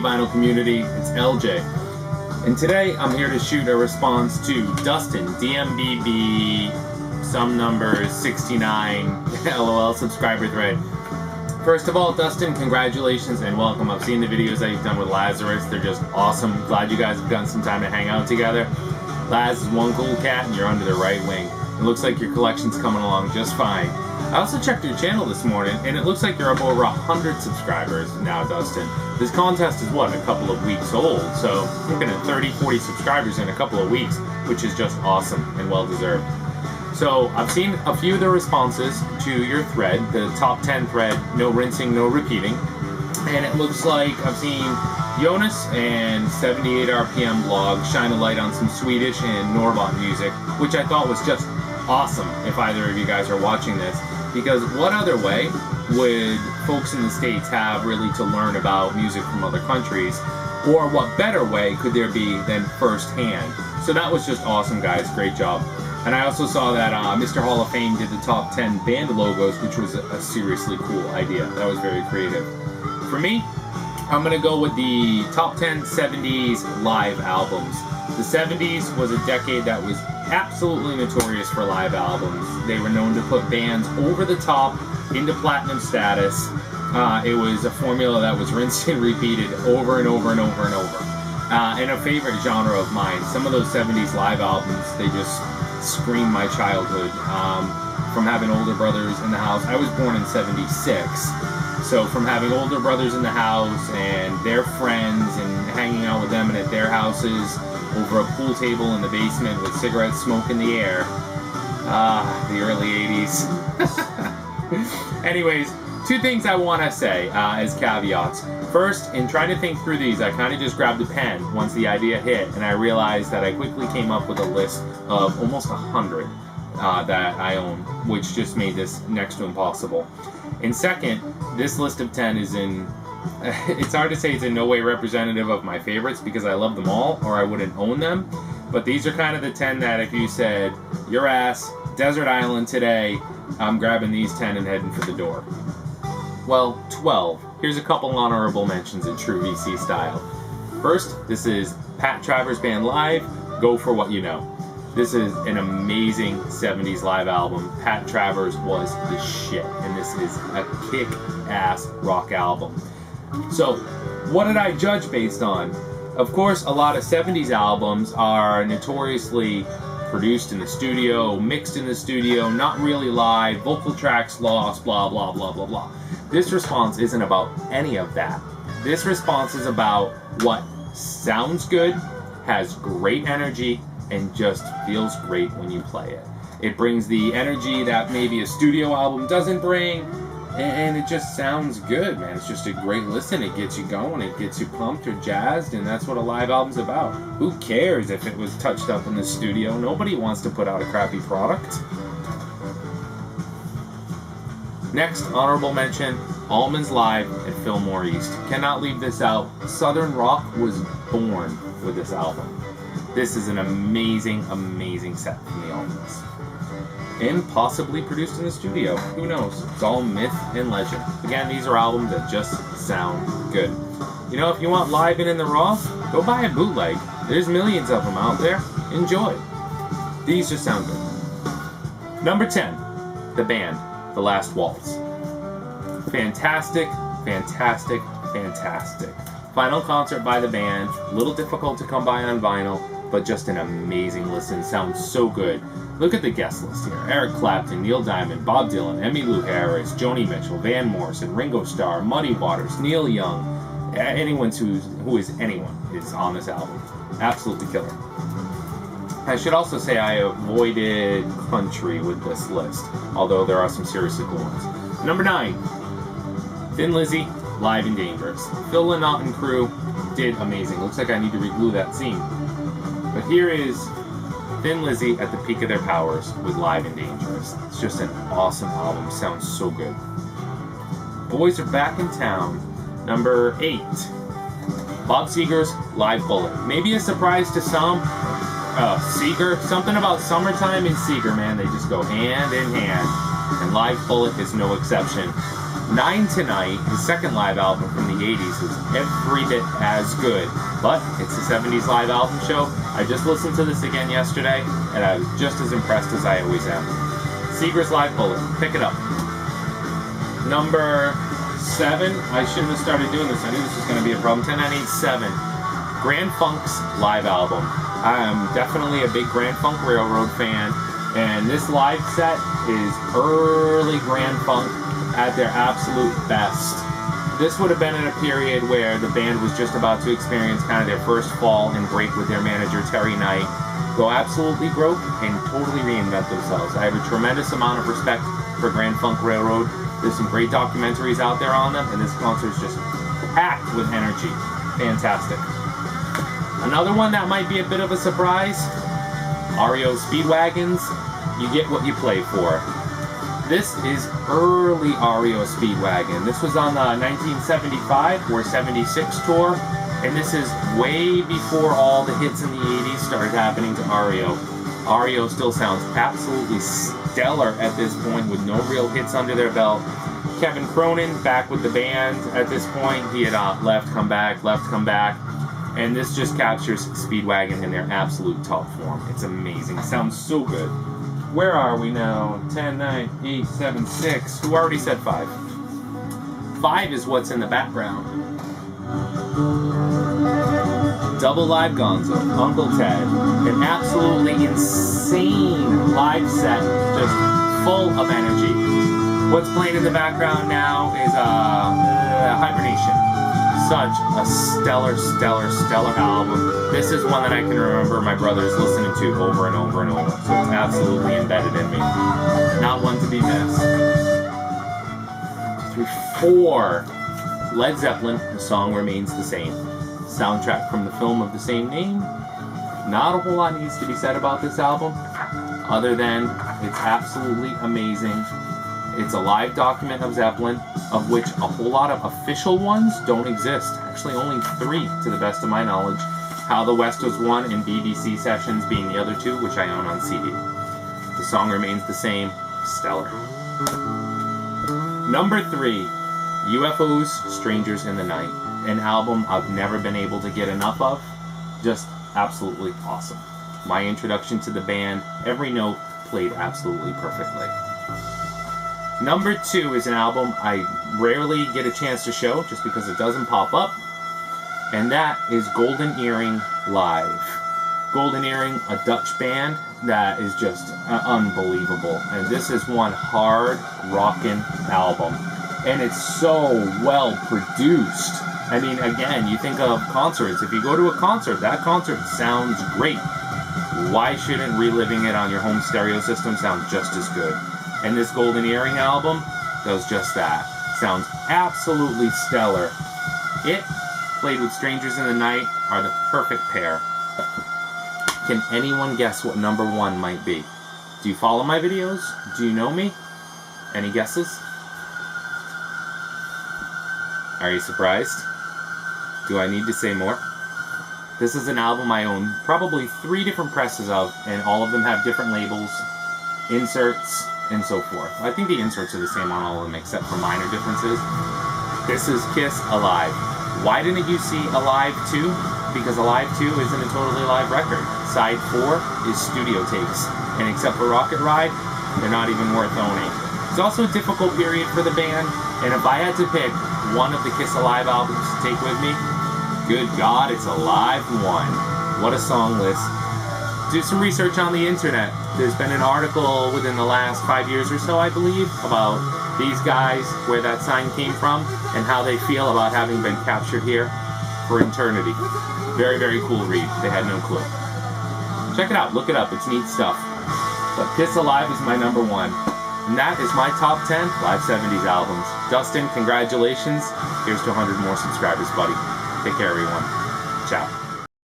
vinyl community. It's LJ. And today I'm here to shoot a response to Dustin, DMBB, some numbers, 69, LOL subscriber thread. First of all, Dustin, congratulations and welcome. I've seen the videos that you've done with Lazarus. They're just awesome. Glad you guys have gotten some time to hang out together. Laz is one cool cat and you're under the right wing. It looks like your collection's coming along just fine. I also checked your channel this morning and it looks like you're up over 100 subscribers now, Dustin. This contest is what, a couple of weeks old, so you're looking at 30, 40 subscribers in a couple of weeks, which is just awesome and well deserved. So I've seen a few of the responses to your thread, the top 10 thread, no rinsing, no repeating. And it looks like I've seen Jonas and 78 RPM blog shine a light on some Swedish and Norrbotten music, which I thought was just awesome if either of you guys are watching this. Because what other way would folks in the States have really to learn about music from other countries? Or what better way could there be than firsthand? So that was just awesome, guys. Great job. And I also saw that Mr. Hall of Fame did the top 10 band logos, which was a seriously cool idea. That was very creative. For me, I'm going to go with the top 10 70s live albums. The 70s was a decade that was absolutely notorious for live albums. They were known to put bands over the top into platinum status. It was a formula that was rinsed and repeated over and over and over and over. And a favorite genre of mine, some of those 70s live albums, they just scream my childhood. From having older brothers in the house, I was born in 76. So from having older brothers in the house and their friends and hanging out with them and at their houses over a pool table in the basement with cigarette smoke in the air. The early 80s. Anyways, two things I want to say as caveats. First, in trying to think through these, I kind of just grabbed a pen once the idea hit, and I realized that I quickly came up with a list of almost 100 that I own, which just made this next to impossible. And second, this list of 10 is it's hard to say it's in no way representative of my favorites because I love them all or I wouldn't own them. But these are kind of the 10 that if you said, your ass, desert island today, I'm grabbing these 10 and heading for the door. Well, 12. Here's a couple honorable mentions in true VC style. First, this is Pat Travers Band Live, Go For What You Know. This is an amazing 70s live album. Pat Travers was the shit, and this is a kick-ass rock album. So, what did I judge based on? Of course, a lot of 70s albums are notoriously produced in the studio, mixed in the studio, not really live, vocal tracks lost, blah, blah, blah, blah, blah. This response isn't about any of that. This response is about what sounds good, has great energy, and just feels great when you play it. It brings the energy that maybe a studio album doesn't bring, and it just sounds good, man. It's just a great listen. It gets you going, it gets you pumped or jazzed, and that's what a live album's about. Who cares if it was touched up in the studio? Nobody wants to put out a crappy product. Next, honorable mention, Allman's Live at Fillmore East. Cannot leave this out. Southern rock was born with this album. This is an amazing, amazing set from the Allmans. And possibly produced in the studio. Who knows? It's all myth and legend. Again, these are albums that just sound good. You know, if you want live and in the raw, go buy a bootleg. There's millions of them out there. Enjoy. These just sound good. Number 10, the band, The Last Waltz. Fantastic, fantastic, fantastic. Final concert by the band. A little difficult to come by on vinyl, but just an amazing listen. Sounds so good. Look at the guest list here. Eric Clapton, Neil Diamond, Bob Dylan, Emmylou Harris, Joni Mitchell, Van Morrison, Ringo Starr, Muddy Waters, Neil Young. Anyone who is anyone is on this album. Absolutely killer. I should also say I avoided country with this list, although there are some seriously cool ones. Number 9, Thin Lizzy, Live and Dangerous. Phil Lynott and crew did amazing. Looks like I need to reglue that scene. But here is Thin Lizzy at the peak of their powers with Live and Dangerous. It's just an awesome album. Sounds so good. Boys Are Back in Town. Number 8, Bob Seger's Live Bullet. Maybe a surprise to some. Seger. Something about summertime and Seger, man. They just go hand in hand. And Live Bullet is no exception. 9 Tonight, his second live album from the 80s, is every bit as good. But it's the 70s Live Album show. I just listened to this again yesterday, and I was just as impressed as I always am. Seeger's Live Bullet. Pick it up. Number 7. I shouldn't have started doing this. I knew this was going to be a problem. 10-9-8-7. Grand Funk's live album. I'm definitely a big Grand Funk Railroad fan, and this live set is early Grand Funk at their absolute best. This would have been in a period where the band was just about to experience kind of their first fall and break with their manager Terry Knight, go absolutely broke and totally reinvent themselves. I have a tremendous amount of respect for Grand Funk Railroad. There's some great documentaries out there on them, and this concert is just packed with energy. Fantastic. Another one that might be a bit of a surprise, REO Speedwagons. You get what you play for. This is early REO Speedwagon. This was on the 1975 or 76 tour, and this is way before all the hits in the 80s started happening to REO. REO still sounds absolutely stellar at this point with no real hits under their belt. Kevin Cronin back with the band at this point. He had left, come back, and this just captures Speedwagon in their absolute top form. It's amazing. It sounds so good. Where are we now? 10, 9, 8, 7, 6. Who already said 5? 5 is what's in the background. Double Live Gonzo, Uncle Ted. An absolutely insane live set, just full of energy. What's playing in the background now is Hibernation. Such a stellar album. This is one that I can remember my brothers listening to over and over and over. So it's absolutely embedded in me. Not one to be missed. 4. Led Zeppelin, The Song Remains the Same. Soundtrack from the film of the same name. Not a whole lot needs to be said about this album, other than it's absolutely amazing. It's a live document of Zeppelin, of which a whole lot of official ones don't exist. Actually, only 3 to the best of my knowledge. How the West was one, and BBC Sessions being the other 2, which I own on CD. The Song Remains the Same. Stellar. Number 3, UFOs, Strangers in the Night. An album I've never been able to get enough of. Just absolutely awesome. My introduction to the band, every note played absolutely perfectly. Number 2 is an album I rarely get a chance to show just because it doesn't pop up, and that is Golden Earring Live. Golden Earring, a Dutch band that is just unbelievable, and this is one hard rockin' album, and it's so well produced. I mean, again, you think of concerts. If you go to a concert, that concert sounds great. Why shouldn't reliving it on your home stereo system sound just as good? And this Golden Earring album does just that. Sounds absolutely stellar. It, played with Strangers in the Night, are the perfect pair. Can anyone guess what number 1 might be? Do you follow my videos? Do you know me? Any guesses? Are you surprised? Do I need to say more? This is an album I own probably 3 different presses of, and all of them have different labels, inserts, and so forth. I think the inserts are the same on all of them except for minor differences. This is Kiss Alive. Why didn't you see Alive 2? Because Alive 2 isn't a totally live record. Side 4 is studio takes, and except for Rocket Ride, they're not even worth owning. It's also a difficult period for the band, and if I had to pick one of the Kiss Alive albums to take with me, good God, it's Alive 1. What a song list. Do some research on the internet. There's been an article within the last 5 years or so, I believe, about these guys, where that sign came from, and how they feel about having been captured here for eternity. Very, very cool read. They had no clue. Check it out. Look it up. It's neat stuff. But Kiss Alive is my number 1. And that is my top 10 live 70s albums. Dustin, congratulations. Here's to 100 more subscribers, buddy. Take care, everyone. Ciao.